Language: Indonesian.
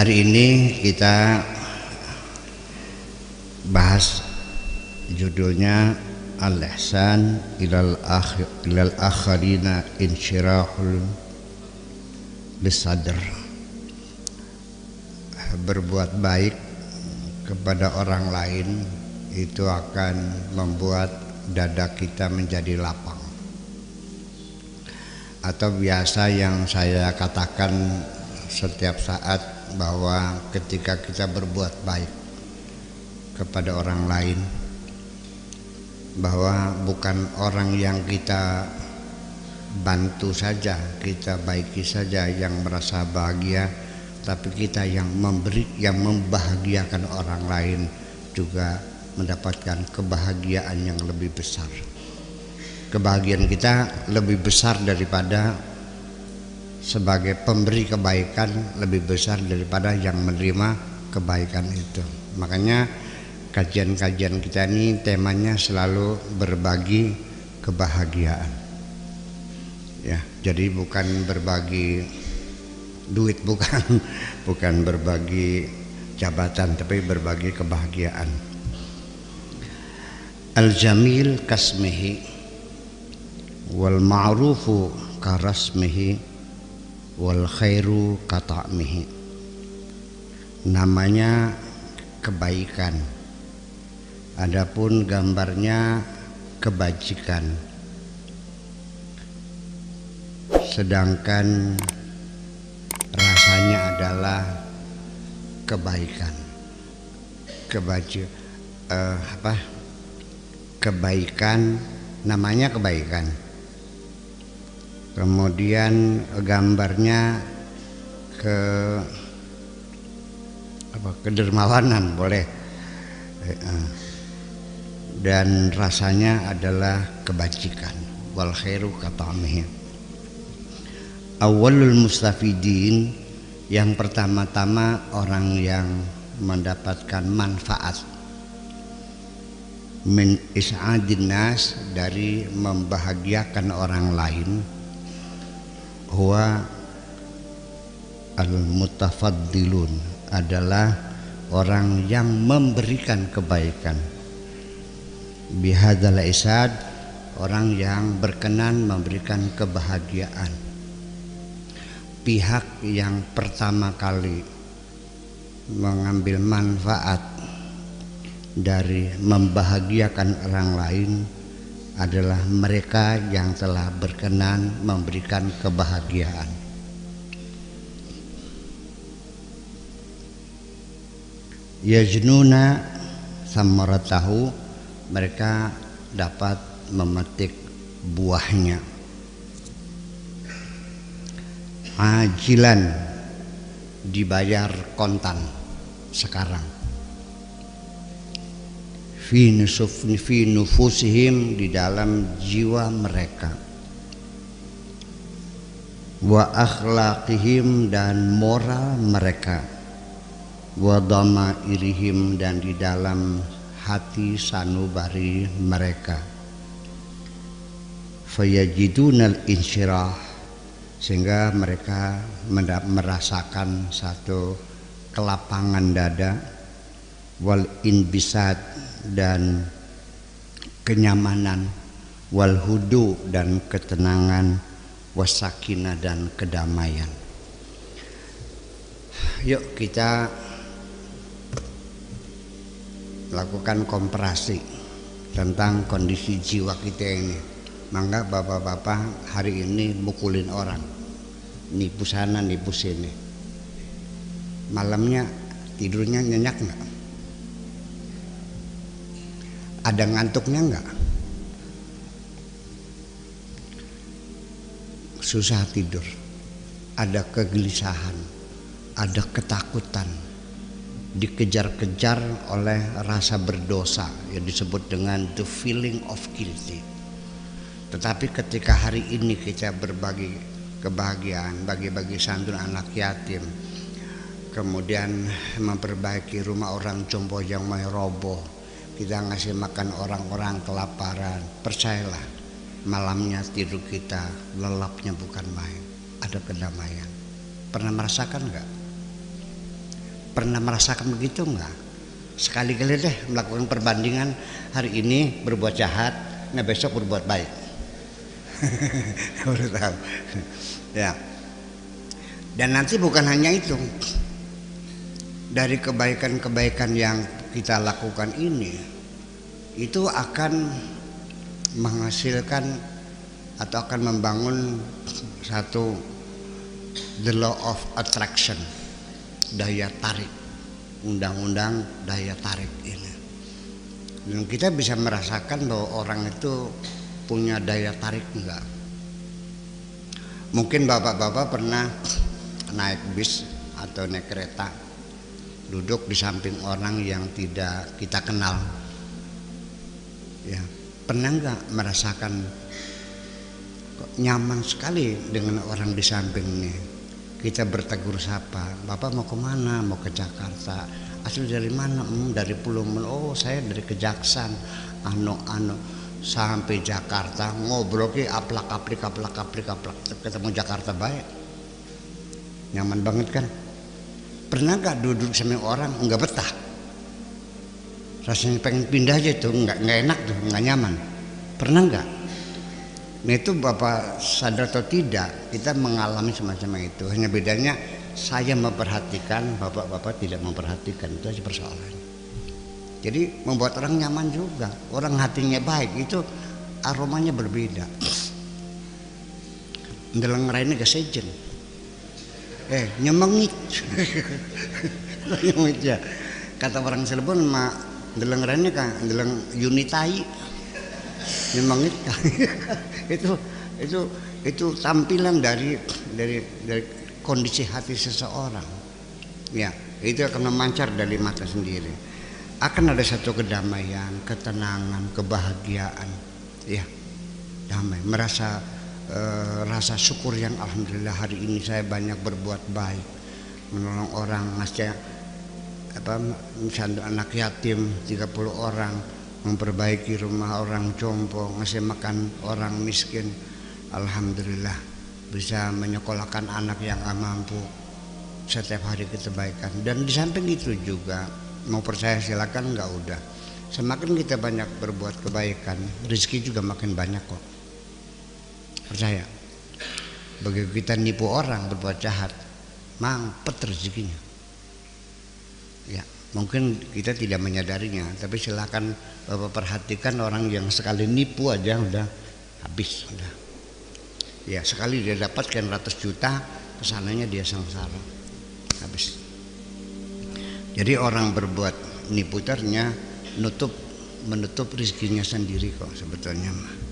Hari ini kita bahas judulnya Al-Ihsan ilal akharina insyirahul bisadr. Berbuat baik kepada orang lain itu akan membuat dada kita menjadi lapang. Atau biasa yang saya katakan setiap saat bahwa ketika kita berbuat baik kepada orang lain, bahwa bukan orang yang kita bantu saja, kita baiki saja yang merasa bahagia, tapi kita yang memberi, yang membahagiakan orang lain juga mendapatkan kebahagiaan yang lebih besar. Kebahagiaan kita lebih besar daripada sebagai pemberi kebaikan, lebih besar daripada yang menerima kebaikan itu. Makanya kajian-kajian kita ini temanya selalu berbagi kebahagiaan. Ya, jadi bukan berbagi duit, bukan berbagi jabatan, tapi berbagi kebahagiaan. Al-jamil kasmihi wal ma'rufu karasmihi wal khairu kata'mihi. Namanya kebaikan, adapun gambarnya kebajikan. Sedangkan rasanya adalah kebaikan. Kebaikan namanya kebaikan. Kemudian gambarnya kedermawanan boleh, dan rasanya adalah kebajikan. Wal khairu kata'mihi. Awalul mustafidin, yang pertama-tama orang yang mendapatkan manfaat min is'adin nas, dari membahagiakan orang lain, huwa al-mutafaddilun, adalah orang yang memberikan kebaikan. Bihadzal isad, orang yang berkenan memberikan kebahagiaan. Pihak yang pertama kali mengambil manfaat dari membahagiakan orang lain adalah mereka yang telah berkenan memberikan kebahagiaan. Yajnuna samaratahu, mereka dapat memetik buahnya. Ajilan, dibayar kontan sekarang. Fi nufusihim, di dalam jiwa mereka. Wa akhlaqihim, dan moral mereka. Wa dhamairihim, dan di dalam hati sanubari mereka. Fayajidunal insyirah, sehingga mereka merasakan satu kelapangan dada. Wal inbisat, dan kenyamanan. Wal hudu, dan ketenangan. Wasakina, dan kedamaian. Yuk kita lakukan komparasi tentang kondisi jiwa kita ini. Mangga bapak-bapak hari ini mukulin orang, nipu sana nipu sini. Malamnya tidurnya nyenyak nggak? Ada ngantuknya enggak? Susah tidur, ada kegelisahan, ada ketakutan, dikejar-kejar oleh rasa berdosa yang disebut dengan the feeling of guilty. Tetapi ketika hari ini kita berbagi kebahagiaan, bagi-bagi santun anak yatim, kemudian memperbaiki rumah orang jompo yang mau roboh, kita ngasih makan orang-orang kelaparan, percayalah malamnya tidur kita lelapnya bukan main, ada kedamaian. Pernah merasakan enggak? Pernah merasakan begitu enggak? Sekali-kali deh melakukan perbandingan, hari ini berbuat jahat, nah besok berbuat baik. Baru tahu. Ya. Dan nanti bukan hanya itu. Dari kebaikan-kebaikan yang kita lakukan ini, itu akan menghasilkan atau akan membangun satu the law of attraction, daya tarik, undang-undang daya tarik ini. Dan kita bisa merasakan bahwa orang itu punya daya tarik enggak. Mungkin bapak-bapak pernah naik bis atau naik kereta, duduk di samping orang yang tidak kita kenal. Ya, pernah enggak merasakan kok nyaman sekali dengan orang di samping ini? Kita bertegur sapa, Bapak mau kemana? Mau ke Jakarta. Asli dari mana? Dari Pulau Men. Oh, saya dari Kejaksan. Sampai Jakarta ngobrol ke aplak ketemu Jakarta baik. Nyaman banget kan? Pernah nggak duduk sama orang nggak betah? Rasanya pengen pindah aja tuh, nggak enak tuh, nggak nyaman. Pernah nggak? Nah itu Bapak sadar atau tidak, kita mengalami semacam itu. Hanya bedanya saya memperhatikan, Bapak-bapak tidak memperhatikan, itu aja persoalannya. Jadi membuat orang nyaman juga, orang hatinya baik, itu aromanya berbeda. Ndeleng raine kesejen. Nyemengit. Nyemengit ya. Kata orang Cirebon mak ndeleng raine kan ndeleng Yunitai. Nyemengit. itu tampilan dari kondisi hati seseorang. Ya, itu akan memancar dari mata sendiri. Akan ada satu kedamaian, ketenangan, kebahagiaan. Ya, damai, merasa rasa syukur yang alhamdulillah hari ini saya banyak berbuat baik, menolong orang, ngasih misalnya anak yatim 30 orang, memperbaiki rumah orang jompo, ngasih makan orang miskin. Alhamdulillah bisa menyekolahkan anak yang gak mampu. Setiap hari kebaikan. Dan di samping itu juga, mau percaya silakan, nggak udah. Semakin kita banyak berbuat kebaikan, rezeki juga makin banyak kok. Percaya. Begitu kita nipu orang berbuat jahat, mampet rezekinya. Ya, mungkin kita tidak menyadarinya, tapi silakan Bapak perhatikan orang yang sekali nipu aja udah habis, udah. Ya, sekali dia dapatkan ratus juta, kesananya dia sengsara, habis. Jadi orang berbuat nipu ternyata menutup rezekinya sendiri kok sebetulnya mah.